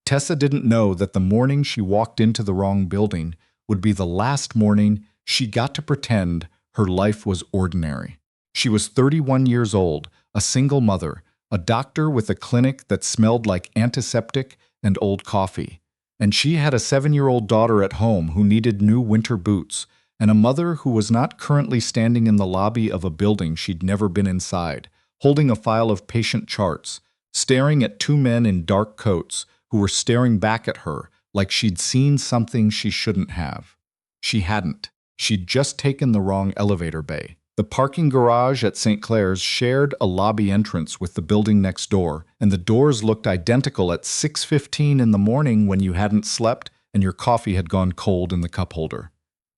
Tessa didn't know that the morning she walked into the wrong building would be the last morning she got to pretend her life was ordinary. She was 31 years old, a single mother, a doctor with a clinic that smelled like antiseptic and old coffee. And she had a 7-year-old daughter at home who needed new winter boots, and a mother who was not currently standing in the lobby of a building she'd never been inside, holding a file of patient charts, staring at two men in dark coats who were staring back at her like she'd seen something she shouldn't have. She hadn't. She'd just taken the wrong elevator bay. The parking garage at St. Clair's shared a lobby entrance with the building next door, and the doors looked identical at 6:15 in the morning when you hadn't slept and your coffee had gone cold in the cup holder.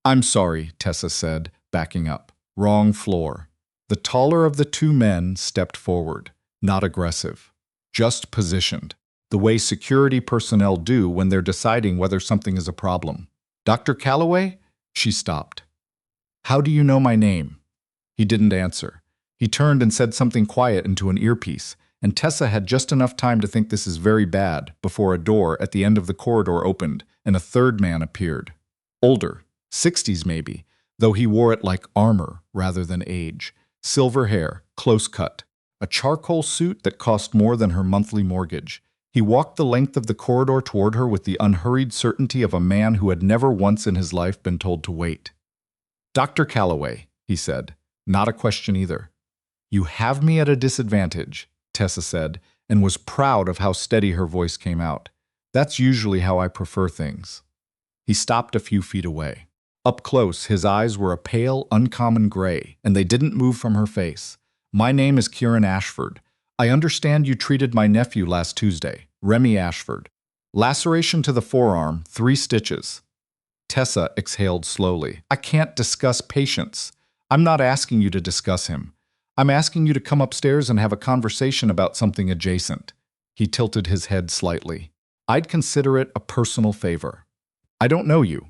"I'm sorry," Tessa said, backing up. "Wrong floor." The taller of the two men stepped forward, not aggressive, just positioned, the way security personnel do when they're deciding whether something is a problem. "Dr. Calloway?" She stopped. "How do you know my name?" He didn't answer. He turned and said something quiet into an earpiece, and Tessa had just enough time to think this is very bad before a door at the end of the corridor opened and a third man appeared. Older, 60s maybe, though he wore it like armor rather than age. Silver hair, close cut, a charcoal suit that cost more than her monthly mortgage. He walked the length of the corridor toward her with the unhurried certainty of a man who had never once in his life been told to wait. "Dr. Calloway," he said. Not a question either. "You have me at a disadvantage," Tessa said, and was proud of how steady her voice came out. "That's usually how I prefer things." He stopped a few feet away. Up close, his eyes were a pale, uncommon gray, and they didn't move from her face. "My name is Kieran Ashford. I understand you treated my nephew last Tuesday, Remy Ashford. Laceration to the forearm, 3 stitches. Tessa exhaled slowly. "I can't discuss patients. I'm not asking you to discuss him. I'm asking you to come upstairs and have a conversation about something adjacent." He tilted his head slightly. "I'd consider it a personal favor. I don't know you."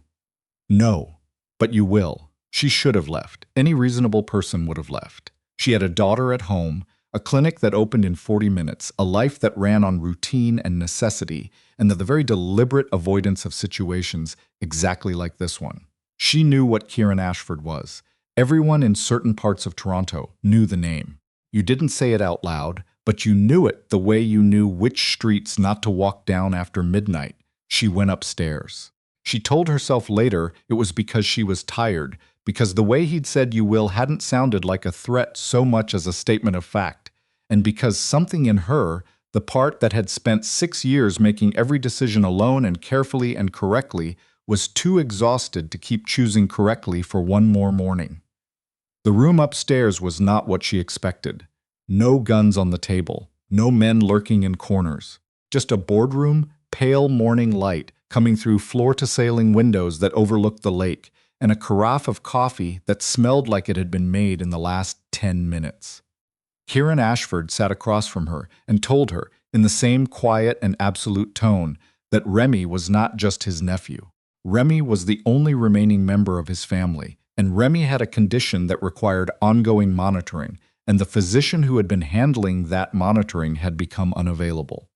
"No, but you will." She should have left. Any reasonable person would have left. She had a daughter at home, a clinic that opened in 40 minutes, a life that ran on routine and necessity, and the very deliberate avoidance of situations exactly like this one. She knew what Kieran Ashford was. Everyone in certain parts of Toronto knew the name. You didn't say it out loud, but you knew it the way you knew which streets not to walk down after midnight. She went upstairs. She told herself later it was because she was tired, because the way he'd said "you will" hadn't sounded like a threat so much as a statement of fact, and because something in her, the part that had spent 6 years making every decision alone and carefully and correctly, was too exhausted to keep choosing correctly for one more morning. The room upstairs was not what she expected. No guns on the table, no men lurking in corners. Just a boardroom, pale morning light coming through floor-to-ceiling windows that overlooked the lake, and a carafe of coffee that smelled like it had been made in the last 10 minutes. Kieran Ashford sat across from her and told her, in the same quiet and absolute tone, that Remy was not just his nephew. Remy was the only remaining member of his family, and Remy had a condition that required ongoing monitoring, and the physician who had been handling that monitoring had become unavailable.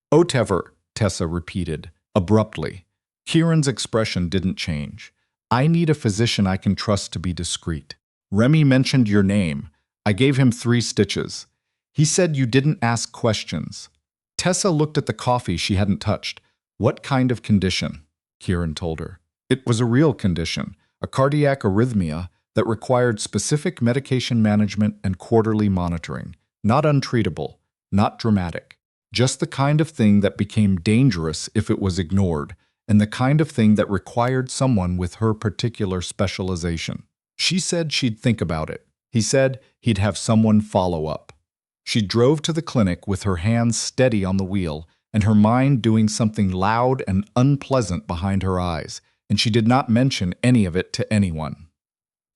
"Whatever," Tessa repeated, abruptly. Kieran's expression didn't change. "I need a physician I can trust to be discreet. Remy mentioned your name. I gave him 3 stitches. He said you didn't ask questions." Tessa looked at the coffee she hadn't touched. "What kind of condition?" Kieran told her. "It was a real condition, a cardiac arrhythmia that required specific medication management and quarterly monitoring. Not untreatable, not dramatic. Just the kind of thing that became dangerous if it was ignored, and the kind of thing that required someone with her particular specialization. She said she'd think about it. He said he'd have someone follow up." She drove to the clinic with her hands steady on the wheel and her mind doing something loud and unpleasant behind her eyes, and she did not mention any of it to anyone.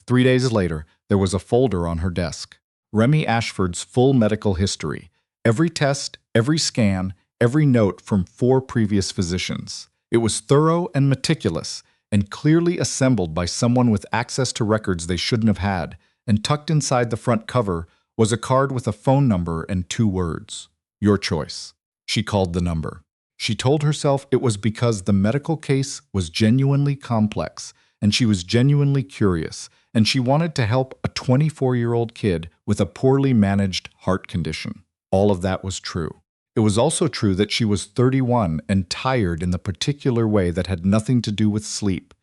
3 days later, there was a folder on her desk. Remy Ashford's full medical history. Every test, every scan, every note from 4 previous physicians. It was thorough and meticulous, and clearly assembled by someone with access to records they shouldn't have had, and tucked inside the front cover was a card with a phone number and 2 words. "Your choice." She called the number. She told herself it was because the medical case was genuinely complex, and she was genuinely curious, and she wanted to help a 24-year-old kid with a poorly managed heart condition. All of that was true. It was also true that she was 31 and tired in the particular way that had nothing to do with sleep.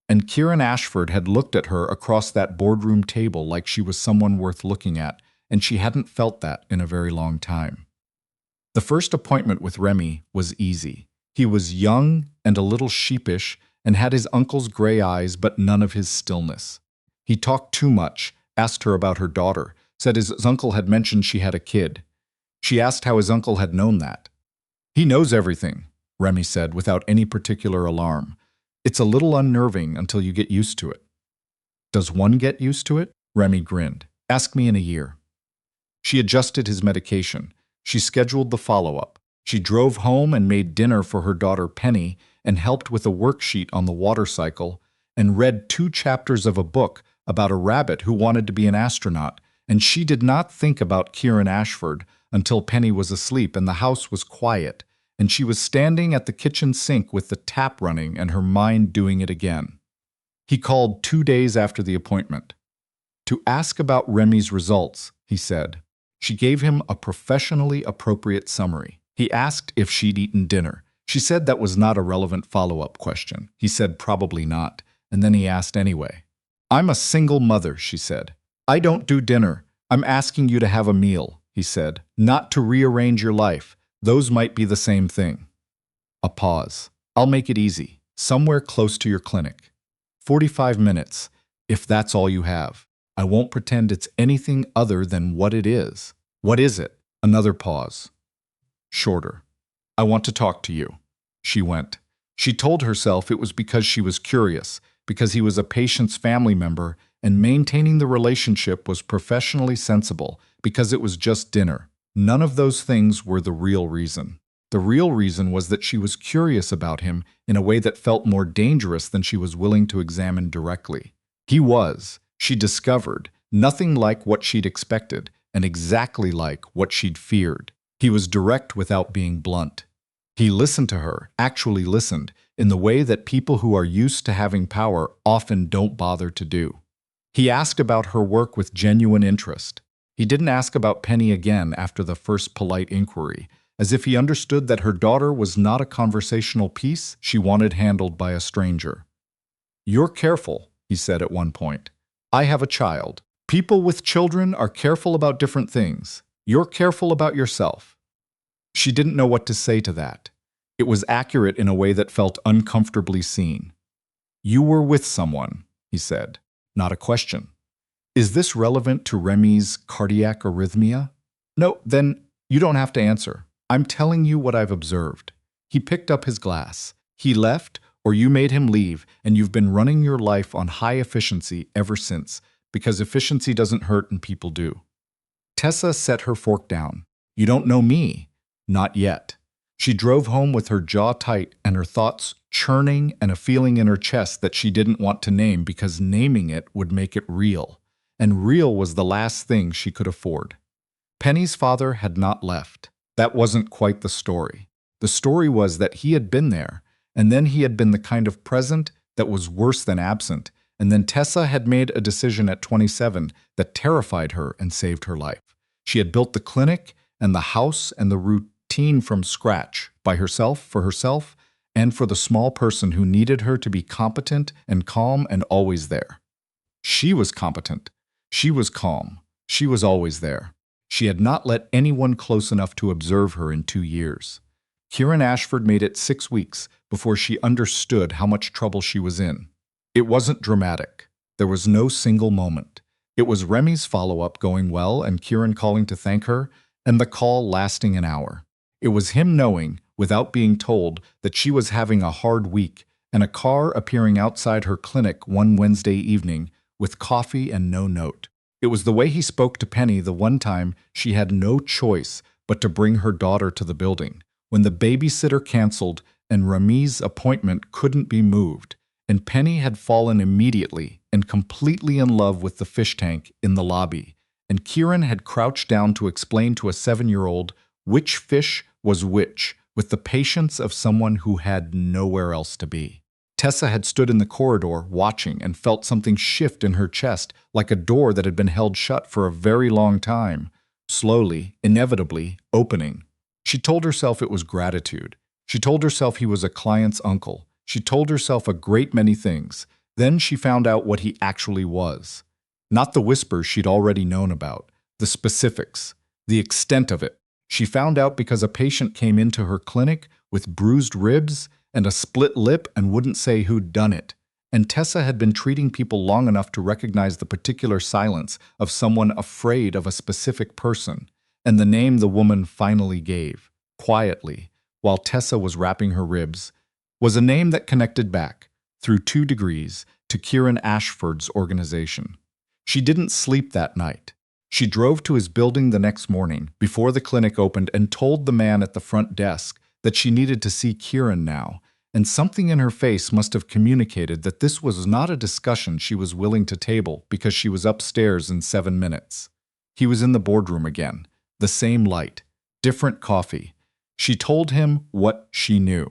And Kieran Ashford had looked at her across that boardroom table like she was someone worth looking at, and she hadn't felt that in a very long time. The first appointment with Remy was easy. He was young and a little sheepish and had his uncle's gray eyes but none of his stillness. He talked too much, asked her about her daughter, said his uncle had mentioned she had a kid. She asked how his uncle had known that. "He knows everything," Remy said without any particular alarm. "It's a little unnerving until you get used to it." "Does one get used to it?" Remy grinned. "Ask me in a year." She adjusted his medication. She scheduled the follow-up. She drove home and made dinner for her daughter Penny and helped with a worksheet on the water cycle and read 2 chapters of a book about a rabbit who wanted to be an astronaut, and she did not think about Kieran Ashford until Penny was asleep and the house was quiet, and she was standing at the kitchen sink with the tap running and her mind doing it again. He called 2 days after the appointment. To ask about Remy's results, he said. She gave him a professionally appropriate summary. He asked if she'd eaten dinner. She said that was not a relevant follow-up question. He said probably not, and then he asked anyway. "I'm a single mother," she said. "I don't do dinner. I'm asking you to have a meal," he said, "not to rearrange your life. Those might be the same thing." A pause. "I'll make it easy. Somewhere close to your clinic. 45 minutes, if that's all you have. I won't pretend it's anything other than what it is." "What is it?" Another pause. Shorter. "I want to talk to you." She went. She told herself it was because she was curious, because he was a patient's family member, and maintaining the relationship was professionally sensible, because it was just dinner. None of those things were the real reason. The real reason was that she was curious about him in a way that felt more dangerous than she was willing to examine directly. He was, she discovered, nothing like what she'd expected, and exactly like what she'd feared. He was direct without being blunt. He listened to her, actually listened, in the way that people who are used to having power often don't bother to do. He asked about her work with genuine interest. He didn't ask about Penny again after the first polite inquiry, as if he understood that her daughter was not a conversational piece she wanted handled by a stranger. "You're careful," he said at one point. "I have a child. People with children are careful about different things. You're careful about yourself." She didn't know what to say to that. It was accurate in a way that felt uncomfortably seen. "You were with someone," he said. Not a question. "Is this relevant to Remy's cardiac arrhythmia?" "No, then you don't have to answer. I'm telling you what I've observed." He picked up his glass. "He left, or you made him leave, and you've been running your life on high efficiency ever since, because efficiency doesn't hurt and people do." Tessa set her fork down. "You don't know me." Not yet. She drove home with her jaw tight and her thoughts churning and a feeling in her chest that she didn't want to name because naming it would make it real. And real was the last thing she could afford. Penny's father had not left. That wasn't quite the story. The story was that he had been there, and then he had been the kind of present that was worse than absent, and then Tessa had made a decision at 27 that terrified her and saved her life. She had built the clinic and the house and the routine from scratch, by herself, for herself, and for the small person who needed her to be competent and calm and always there. She was competent. She was calm. She was always there. She had not let anyone close enough to observe her in 2 years. Kieran Ashford made it 6 weeks before she understood how much trouble she was in. It wasn't dramatic. There was no single moment. It was Remy's follow-up going well and Kieran calling to thank her, and the call lasting an hour. It was him knowing, without being told, that she was having a hard week, and a car appearing outside her clinic one Wednesday evening with coffee and no note. It was the way he spoke to Penny the one time she had no choice but to bring her daughter to the building, when the babysitter canceled and Remy's appointment couldn't be moved, and Penny had fallen immediately and completely in love with the fish tank in the lobby, and Kieran had crouched down to explain to a 7-year-old which fish was which with the patience of someone who had nowhere else to be. Tessa had stood in the corridor watching and felt something shift in her chest, like a door that had been held shut for a very long time, slowly, inevitably, opening. She told herself it was gratitude. She told herself he was a client's uncle. She told herself a great many things. Then she found out what he actually was. Not the whispers she'd already known about, the specifics, the extent of it. She found out because a patient came into her clinic with bruised ribs and a split lip and wouldn't say who'd done it. And Tessa had been treating people long enough to recognize the particular silence of someone afraid of a specific person, and the name the woman finally gave, quietly, while Tessa was wrapping her ribs, was a name that connected back, through 2 degrees, to Kieran Ashford's organization. She didn't sleep that night. She drove to his building the next morning, before the clinic opened, and told the man at the front desk that she needed to see Kieran now, and something in her face must have communicated that this was not a discussion she was willing to table because she was upstairs in 7 minutes. He was in the boardroom again, the same light, different coffee. She told him what she knew.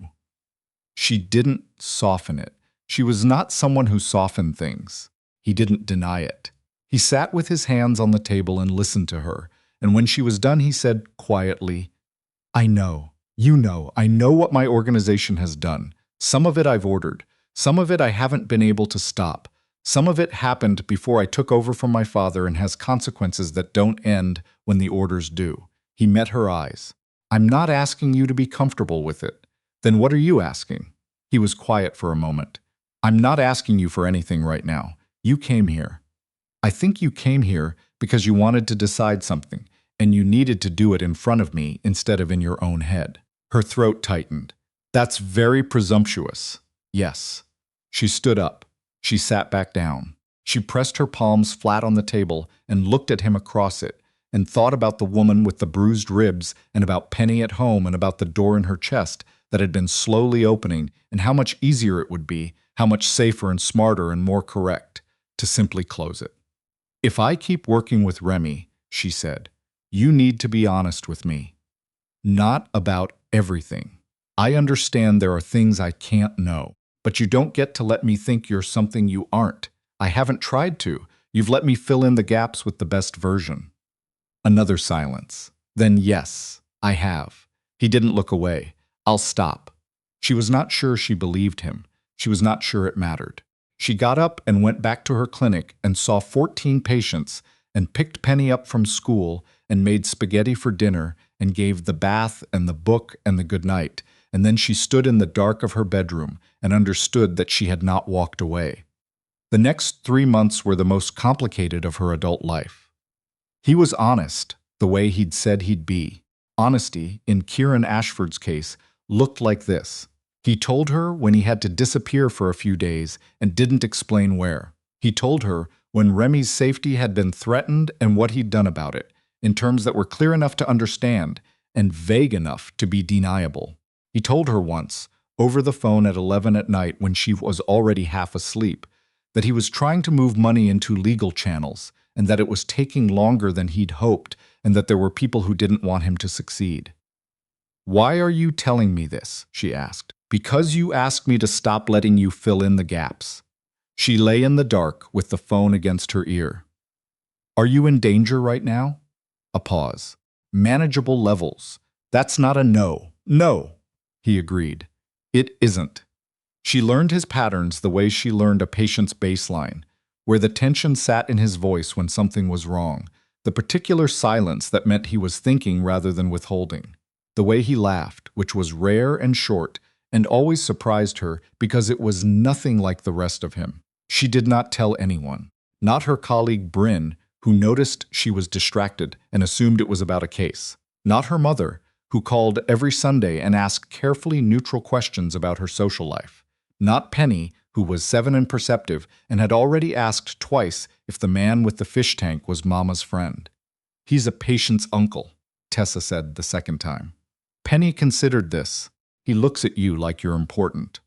She didn't soften it. She was not someone who softened things. He didn't deny it. He sat with his hands on the table and listened to her, and when she was done, he said quietly, "I know. I know what my organization has done. Some of it I've ordered. Some of it I haven't been able to stop. Some of it happened before I took over from my father and has consequences that don't end when the orders do." He met her eyes. "I'm not asking you to be comfortable with it. Then what are you asking?" He was quiet for a moment. "I'm not asking you for anything right now. You came here. I think you came here because you wanted to decide something, and you needed to do it in front of me instead of in your own head." Her throat tightened. "That's very presumptuous." "Yes." She stood up. She sat back down. She pressed her palms flat on the table and looked at him across it, and thought about the woman with the bruised ribs and about Penny at home and about the door in her chest that had been slowly opening, and how much easier it would be, how much safer and smarter and more correct, to simply close it. "If I keep working with Remy," she said, "you need to be honest with me. Not about everything. I understand there are things I can't know, but you don't get to let me think you're something you aren't. I haven't tried to. You've let me fill in the gaps with the best version." Another silence. Then, "Yes, I have." He didn't look away. "I'll stop." She was not sure she believed him. She was not sure it mattered. She got up and went back to her clinic and saw 14 patients and picked Penny up from school and made spaghetti for dinner and gave the bath and the book and the goodnight, and then she stood in the dark of her bedroom and understood that she had not walked away. The next 3 months were the most complicated of her adult life. He was honest, the way he'd said he'd be. Honesty, in Kieran Ashford's case, looked like this. He told her when he had to disappear for a few days and didn't explain where. He told her when Remy's safety had been threatened and what he'd done about it, in terms that were clear enough to understand and vague enough to be deniable. He told her once, over the phone at 11 at night when she was already half asleep, that he was trying to move money into legal channels and that it was taking longer than he'd hoped and that there were people who didn't want him to succeed. "Why are you telling me this?" she asked. "Because you asked me to stop letting you fill in the gaps." She lay in the dark with the phone against her ear. "Are you in danger right now?" A pause. "Manageable levels. That's not a no." "No," he agreed. "It isn't." She learned his patterns the way she learned a patient's baseline, where the tension sat in his voice when something was wrong, the particular silence that meant he was thinking rather than withholding, the way he laughed, which was rare and short, and always surprised her because it was nothing like the rest of him. She did not tell anyone, not her colleague Bryn, who noticed she was distracted and assumed it was about a case, not her mother, who called every Sunday and asked carefully neutral questions about her social life, not Penny, who was 7 and perceptive and had already asked twice if the man with the fish tank was Mama's friend. "He's a patient's uncle," Tessa said the second time. Penny considered this. "He looks at you like you're important."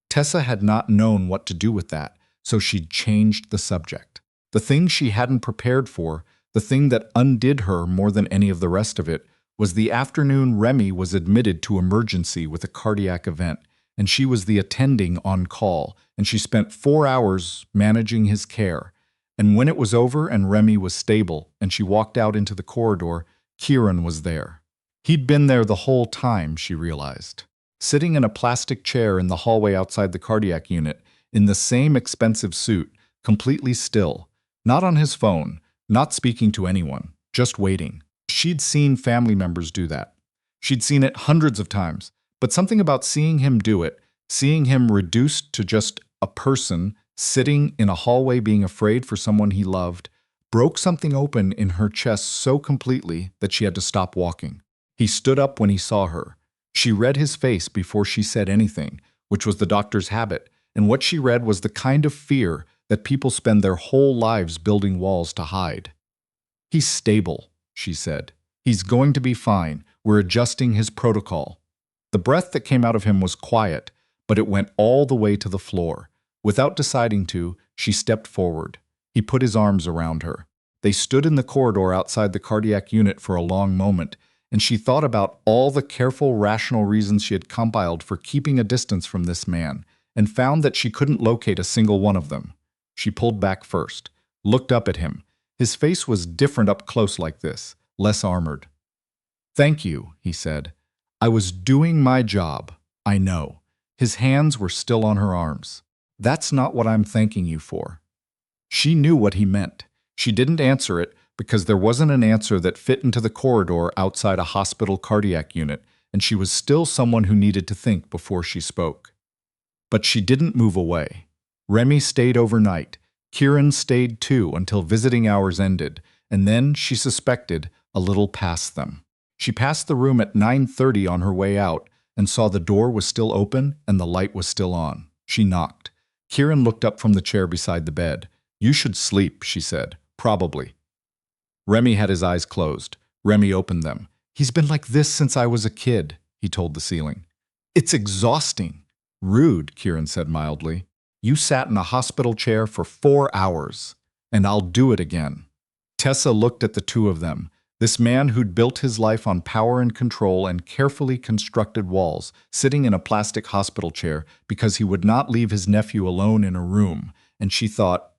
Tessa had not known what to do with that, so she'd changed the subject. The thing she hadn't prepared for, the thing that undid her more than any of the rest of it, was the afternoon Remy was admitted to emergency with a cardiac event, and she was the attending on call, and she spent 4 hours managing his care. And when it was over and Remy was stable, and she walked out into the corridor, Kieran was there. He'd been there the whole time, she realized. Sitting in a plastic chair in the hallway outside the cardiac unit, in the same expensive suit, completely still, not on his phone, not speaking to anyone, just waiting. She'd seen family members do that. She'd seen it hundreds of times, but something about seeing him do it, seeing him reduced to just a person sitting in a hallway being afraid for someone he loved, broke something open in her chest so completely that she had to stop walking. He stood up when he saw her. She read his face before she said anything, which was the doctor's habit, and what she read was the kind of fear that people spend their whole lives building walls to hide. "He's stable," she said. "He's going to be fine. We're adjusting his protocol." The breath that came out of him was quiet, but it went all the way to the floor. Without deciding to, she stepped forward. He put his arms around her. They stood in the corridor outside the cardiac unit for a long moment, and she thought about all the careful, rational reasons she had compiled for keeping a distance from this man, and found that she couldn't locate a single one of them. She pulled back first, looked up at him. His face was different up close like this, less armored. "Thank you," he said. "I was doing my job. I know." His hands were still on her arms. "That's not what I'm thanking you for." She knew what he meant. She didn't answer it because there wasn't an answer that fit into the corridor outside a hospital cardiac unit, and she was still someone who needed to think before she spoke. But she didn't move away. Remy stayed overnight. Kieran stayed too until visiting hours ended, and then, she suspected, a little past them. She passed the room at 9:30 on her way out and saw the door was still open and the light was still on. She knocked. Kieran looked up from the chair beside the bed. "You should sleep," she said. "Probably." Remy had his eyes closed. Remy opened them. "He's been like this since I was a kid," he told the ceiling. "It's exhausting." "Rude," Kieran said mildly. "You sat in a hospital chair for 4 hours, and I'll do it again." Tessa looked at the two of them. This man who'd built his life on power and control and carefully constructed walls, sitting in a plastic hospital chair because he would not leave his nephew alone in a room, and she thought,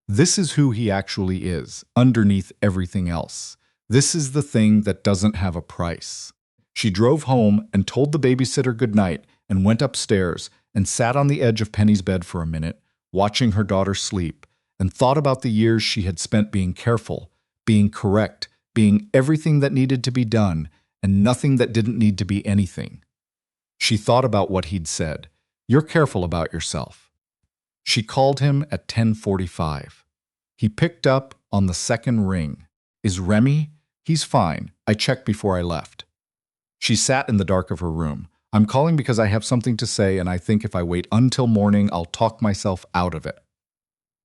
this is who he actually is, underneath everything else. This is the thing that doesn't have a price. She drove home and told the babysitter goodnight and went upstairs and sat on the edge of Penny's bed for a minute, watching her daughter sleep, and thought about the years she had spent being careful, being correct, being everything that needed to be done, and nothing that didn't need to be anything. She thought about what he'd said. "You're careful about yourself." She called him at 10:45. He picked up on the second ring. "Is Remy?" "He's fine. I checked before I left." She sat in the dark of her room. "I'm calling because I have something to say, and I think if I wait until morning, I'll talk myself out of it."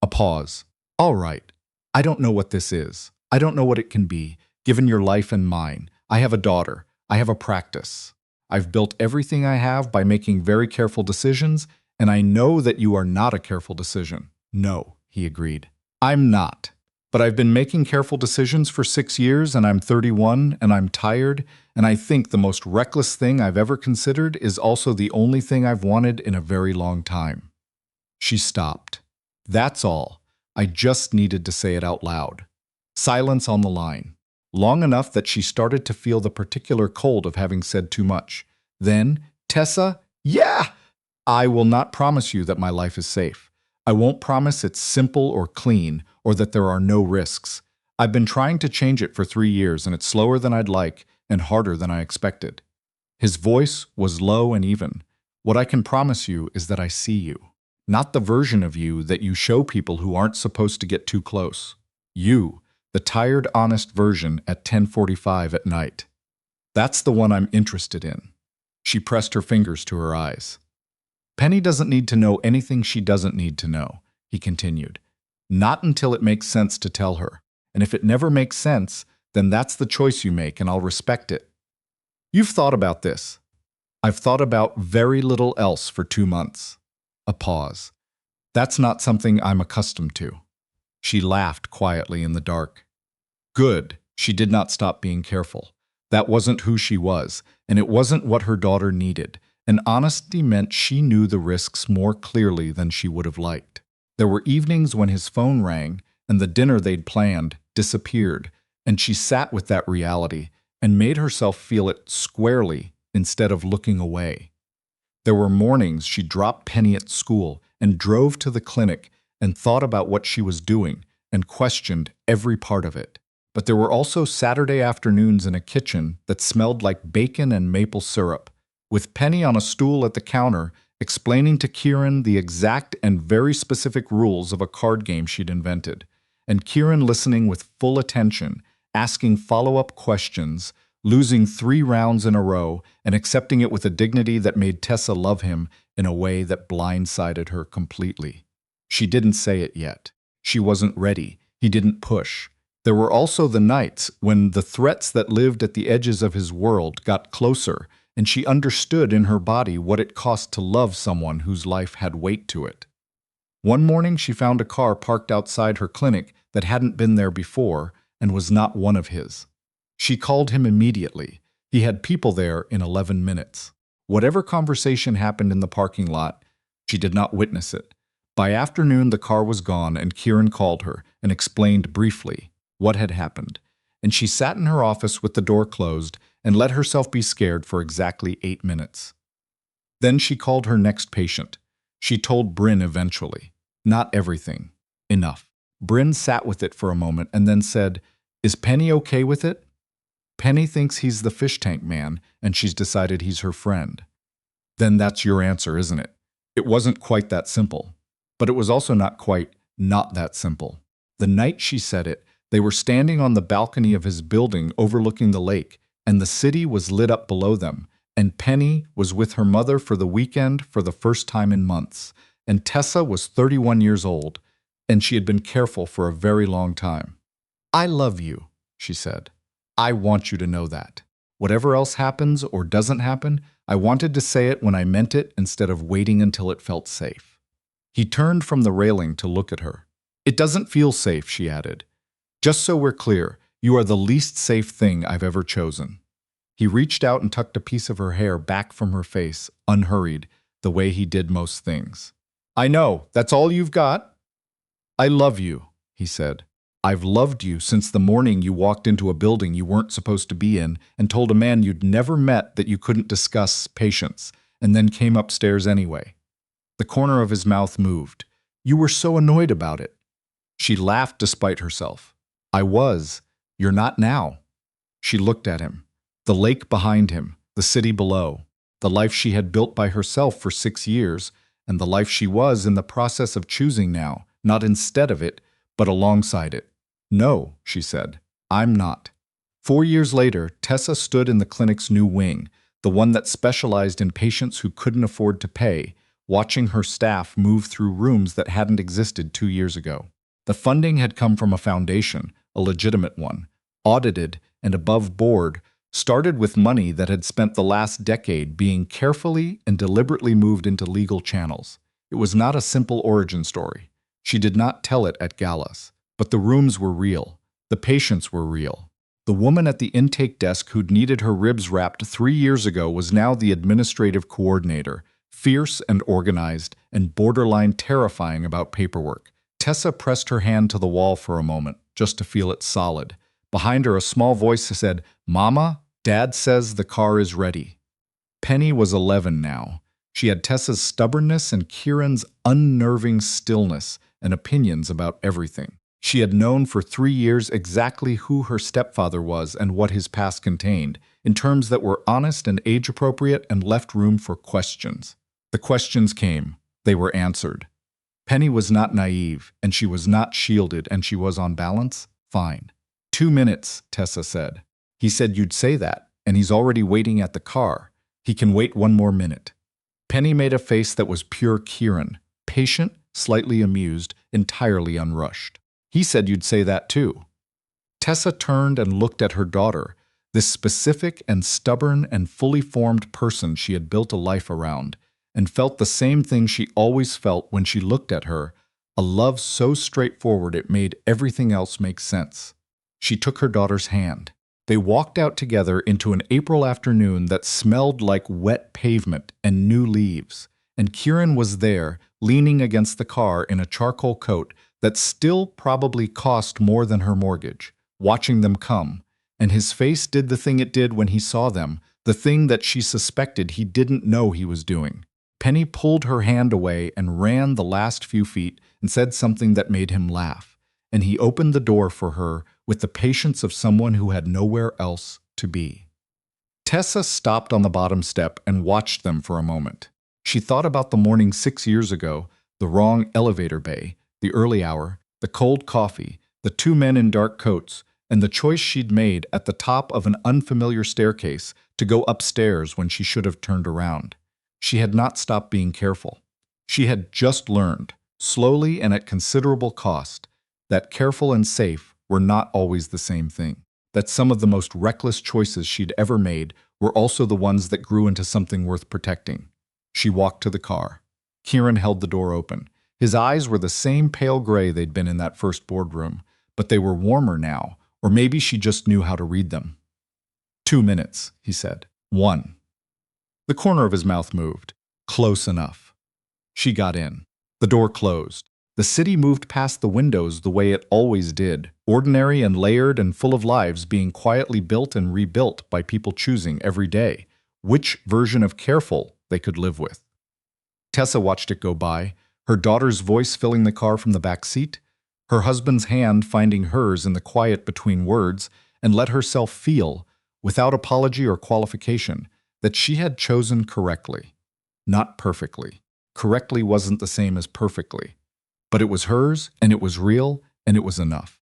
A pause. "All right. I don't know what this is. I don't know what it can be, given your life and mine. I have a daughter. I have a practice. I've built everything I have by making very careful decisions, and I know that you are not a careful decision." "No," he agreed. "I'm not. But I've been making careful decisions for 6 years, and I'm 31, and I'm tired, and I think the most reckless thing I've ever considered is also the only thing I've wanted in a very long time." She stopped. "That's all. I just needed to say it out loud." Silence on the line. Long enough that she started to feel the particular cold of having said too much. Then, "Tessa, yeah! I will not promise you that my life is safe. I won't promise it's simple or clean, or that there are no risks. I've been trying to change it for 3 years, and it's slower than I'd like and harder than I expected." His voice was low and even. "What I can promise you is that I see you. Not the version of you that you show people who aren't supposed to get too close. You, the tired, honest version at 10:45 at night. That's the one I'm interested in." She pressed her fingers to her eyes. "Penny doesn't need to know anything she doesn't need to know," he continued. "Not until it makes sense to tell her. And if it never makes sense, then that's the choice you make, and I'll respect it. You've thought about this." "I've thought about very little else for 2 months." A pause. "That's not something I'm accustomed to." She laughed quietly in the dark. "Good." She did not stop being careful. That wasn't who she was, and it wasn't what her daughter needed. And honesty meant she knew the risks more clearly than she would have liked. There were evenings when his phone rang and the dinner they'd planned disappeared, and she sat with that reality and made herself feel it squarely instead of looking away. There were mornings she dropped Penny at school and drove to the clinic and thought about what she was doing and questioned every part of it. But there were also Saturday afternoons in a kitchen that smelled like bacon and maple syrup, with Penny on a stool at the counter explaining to Kieran the exact and very specific rules of a card game she'd invented, and Kieran listening with full attention, asking follow-up questions, losing 3 rounds in a row, and accepting it with a dignity that made Tessa love him in a way that blindsided her completely. She didn't say it yet. She wasn't ready. He didn't push. There were also the nights when the threats that lived at the edges of his world got closer, and she understood in her body what it cost to love someone whose life had weight to it. One morning she found a car parked outside her clinic that hadn't been there before and was not one of his. She called him immediately. He had people there in 11 minutes. Whatever conversation happened in the parking lot, she did not witness it. By afternoon, the car was gone, and Kieran called her and explained briefly what had happened. And she sat in her office with the door closed and let herself be scared for exactly 8 minutes. Then she called her next patient. She told Bryn eventually. Not everything. Enough. Bryn sat with it for a moment and then said, "Is Penny okay with it?" Penny thinks he's the fish tank man, and she's decided he's her friend. Then that's your answer, isn't it? It wasn't quite that simple. But it was also not quite not that simple. The night she said it, they were standing on the balcony of his building overlooking the lake, and the city was lit up below them, and Penny was with her mother for the weekend for the first time in months, and Tessa was 31 years old, and she had been careful for a very long time. "I love you," she said. "I want you to know that. Whatever else happens or doesn't happen, I wanted to say it when I meant it instead of waiting until it felt safe." He turned from the railing to look at her. "It doesn't feel safe," she added. "Just so we're clear, you are the least safe thing I've ever chosen." He reached out and tucked a piece of her hair back from her face, unhurried, the way he did most things. "I know, that's all you've got?" "I love you," he said. "I've loved you since the morning you walked into a building you weren't supposed to be in and told a man you'd never met that you couldn't discuss patience, and then came upstairs anyway." The corner of his mouth moved. "You were so annoyed about it." She laughed despite herself. "I was. You're not now." She looked at him. The lake behind him, the city below, the life she had built by herself for 6 years, and the life she was in the process of choosing now, not instead of it, but alongside it. "No," she said, "I'm not." 4 years later, Tessa stood in the clinic's new wing, the one that specialized in patients who couldn't afford to pay, watching her staff move through rooms that hadn't existed 2 years ago. The funding had come from a foundation, a legitimate one, audited and above board, started with money that had spent the last decade being carefully and deliberately moved into legal channels. It was not a simple origin story. She did not tell it at galas. But the rooms were real. The patients were real. The woman at the intake desk who'd needed her ribs wrapped 3 years ago was now the administrative coordinator, fierce and organized, and borderline terrifying about paperwork. Tessa pressed her hand to the wall for a moment, just to feel it solid. Behind her, a small voice said, "Mama, Dad says the car is ready." Penny was 11 now. She had Tessa's stubbornness and Kieran's unnerving stillness and opinions about everything. She had known for 3 years exactly who her stepfather was and what his past contained, in terms that were honest and age-appropriate and left room for questions. The questions came. They were answered. Penny was not naive, and she was not shielded, and she was on balance fine. 2 minutes, Tessa said. "He said you'd say that, and he's already waiting at the car. He can wait 1 more minute." Penny made a face that was pure Kieran, patient, slightly amused, entirely unrushed. "He said you'd say that too." Tessa turned and looked at her daughter, this specific and stubborn and fully formed person she had built a life around, and felt the same thing she always felt when she looked at her, a love so straightforward it made everything else make sense. She took her daughter's hand. They walked out together into an April afternoon that smelled like wet pavement and new leaves, and Kieran was there, leaning against the car in a charcoal coat that still probably cost more than her mortgage, watching them come, and his face did the thing it did when he saw them, the thing that she suspected he didn't know he was doing. Penny pulled her hand away and ran the last few feet and said something that made him laugh, and he opened the door for her with the patience of someone who had nowhere else to be. Tessa stopped on the bottom step and watched them for a moment. She thought about the morning 6 years ago, the wrong elevator bay, the early hour, the cold coffee, the two men in dark coats, and the choice she'd made at the top of an unfamiliar staircase to go upstairs when she should have turned around. She had not stopped being careful. She had just learned, slowly and at considerable cost, that careful and safe were not always the same thing, that some of the most reckless choices she'd ever made were also the ones that grew into something worth protecting. She walked to the car. Kieran held the door open. His eyes were the same pale gray they'd been in that first boardroom, but they were warmer now, or maybe she just knew how to read them. 2 minutes, he said. 1. The corner of his mouth moved. Close enough. She got in. The door closed. The city moved past the windows the way it always did, ordinary and layered and full of lives being quietly built and rebuilt by people choosing every day which version of careful they could live with. Tessa watched it go by, her daughter's voice filling the car from the back seat, her husband's hand finding hers in the quiet between words, and let herself feel, without apology or qualification, that she had chosen correctly. Not perfectly. Correctly wasn't the same as perfectly. But it was hers, and it was real, and it was enough.